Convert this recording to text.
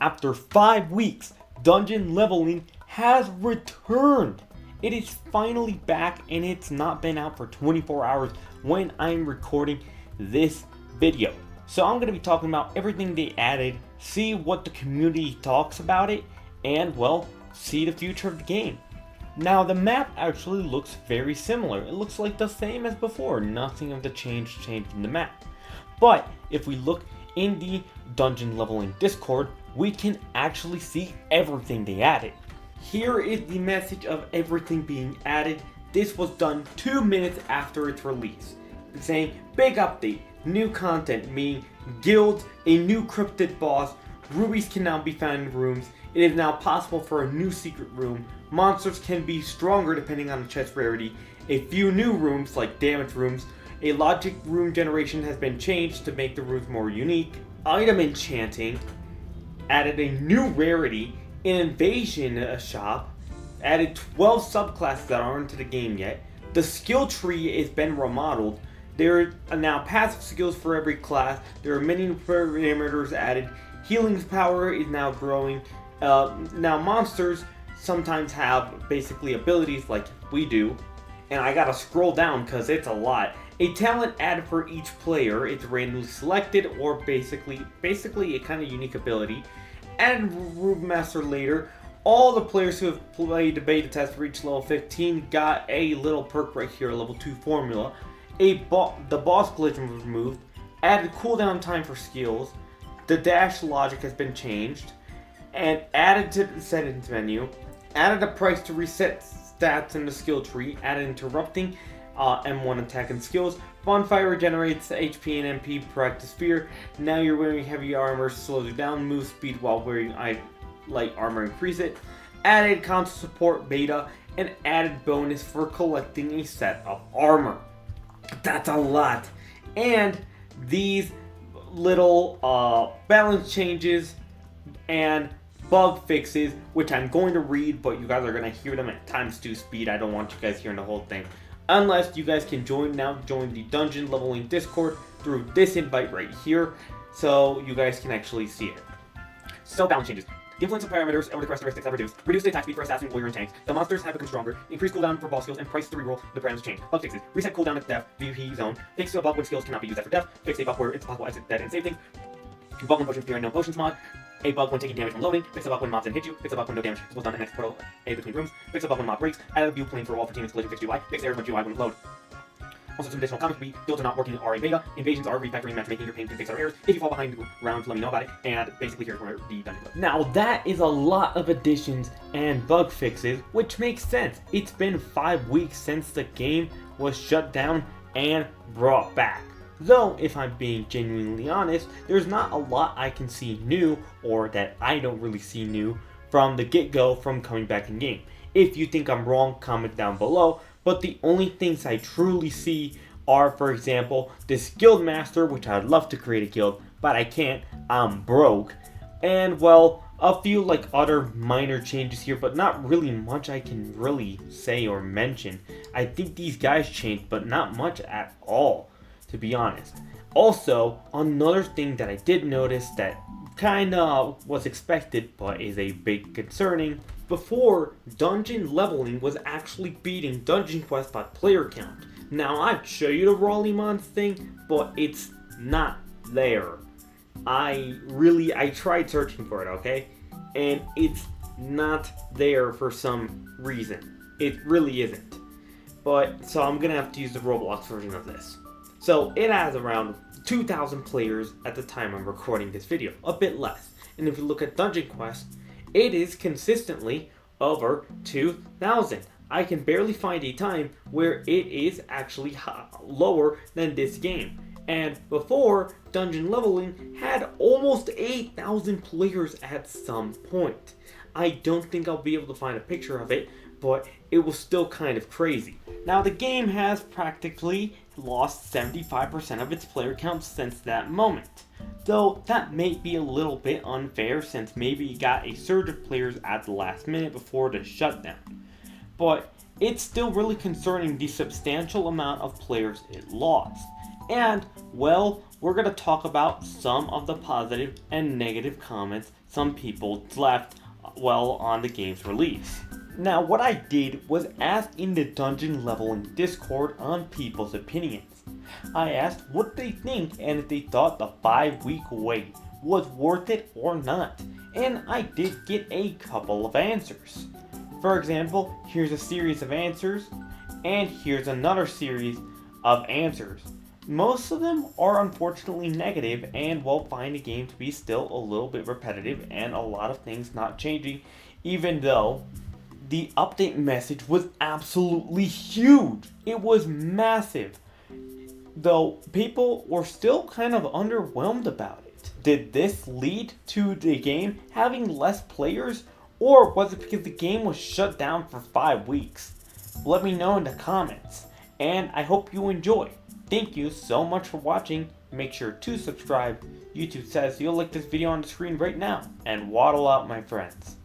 After 5 weeks, dungeon leveling has returned. It is finally back and it's not been out for 24 hours when I'm recording this video. So I'm going to be talking about everything they added, see what the community talks about it, and well, see the future of the game. Now the map actually looks very similar. It looks like the same as before. Nothing of the changed in the map. But if we look in the dungeon leveling Discord, we can actually see everything they added. Here is the message of everything being added. This was done 2 minutes after its release. Saying, big update, new content, meaning guilds, a new cryptid boss, rubies can now be found in rooms, it is now possible for a new secret room, monsters can be stronger depending on the chest rarity, a few new rooms like damage rooms, a logic room generation has been changed to make the rooms more unique, item enchanting, added a new rarity, an invasion shop, added 12 subclasses that aren't into the game yet, the skill tree has been remodeled, there are now passive skills for every class, there are many new parameters added, healing's power is now growing, now monsters sometimes have basically abilities like we do, and I gotta scroll down because it's a lot. A talent added for each player, it's randomly selected or basically a kind of unique ability. Added Room Master later. All the players who have played the beta test for each level 15 got a little perk right here, level 2 formula. The boss glitch was removed. Added cooldown time for skills. The dash logic has been changed. And added to the settings menu. Added a price to reset stats in the skill tree. Added interrupting M1 attack and skills. Bonfire regenerates HP and MP practice fear. Now you're wearing heavy armor, slows you down. Move speed while wearing light armor, increase it. Added console support beta, and added bonus for collecting a set of armor. That's a lot. And these little balance changes and bug fixes, which I'm going to read, but you guys are going to hear them at ×2 speed. I don't want you guys hearing the whole thing. Unless you guys can join the dungeon leveling Discord through this invite right here, so you guys can actually see it. So balance changes. The influence of parameters over the characteristics have reduced. Reduce the attack speed for assassin, warrior, and tanks. The monsters have become stronger. Increase cooldown for boss skills and price to reroll. The parameters change. Bug fixes. Reset cooldown at death. VP zone. Fix a bug when skills cannot be used after death. Fix a bug where it's possible to exit dead and save things. Bug when potions appear in no potions mod. A bug when taking damage from loading. Fix a bug when mobs didn't hit you. Fix a bug when no damage was done in next portal A between rooms. Fix a bug when mob breaks. Add a view plane for wall for teammates collision. Fix UI. Fix errors when UI wouldn't load. Also, some additional comments would be, guilds are not working in RA beta, invasions are refactoring matchmaking, your pain can fix our errors. If you fall behind rounds, let me know about it, and basically here's where the dungeon goes. Now that is a lot of additions and bug fixes, which makes sense. It's been 5 weeks since the game was shut down and brought back. Though, if I'm being genuinely honest, there's not a lot I can see new, or that I don't really see new, from the get-go from coming back in game. If you think I'm wrong, comment down below. But the only things I truly see are, for example, this guild master, which I'd love to create a guild, but I can't, I'm broke. And well, a few like other minor changes here, but not really much I can really say or mention. I think these guys changed, but not much at all, to be honest. Also, another thing that I did notice that kinda was expected, but is a bit concerning. Before, dungeon leveling was actually beating Dungeon Quest by player count. Now, I'd show you the Rollimons thing, but it's not there. I tried searching for it, okay? And it's not there for some reason. It really isn't. So I'm gonna have to use the Roblox version of this. So it has around 2,000 players at the time I'm recording this video, a bit less. And if you look at Dungeon Quest, it is consistently over 2,000. I can barely find a time where it is actually lower than this game. And before, dungeon leveling had almost 8,000 players at some point. I don't think I'll be able to find a picture of it, but it was still kind of crazy. Now the game has practically lost 75% of its player count since that moment. Though that may be a little bit unfair since maybe it got a surge of players at the last minute before the shutdown. But it's still really concerning the substantial amount of players it lost. And, well, we're going to talk about some of the positive and negative comments some people left well on the game's release. Now what I did was ask in the dungeon leveling Discord on people's opinions. I asked what they think and if they thought the 5-week wait was worth it or not, and I did get a couple of answers. For example, here's a series of answers, and here's another series of answers. Most of them are unfortunately negative and will find the game to be still a little bit repetitive and a lot of things not changing, even though the update message was absolutely huge. It was massive. Though people were still kind of underwhelmed about it. Did this lead to the game having less players, or was it because the game was shut down for 5 weeks? Let me know in the comments, and I hope you enjoy. Thank you so much for watching. Make sure to subscribe. YouTube says you'll like this video on the screen right now, and waddle out, my friends.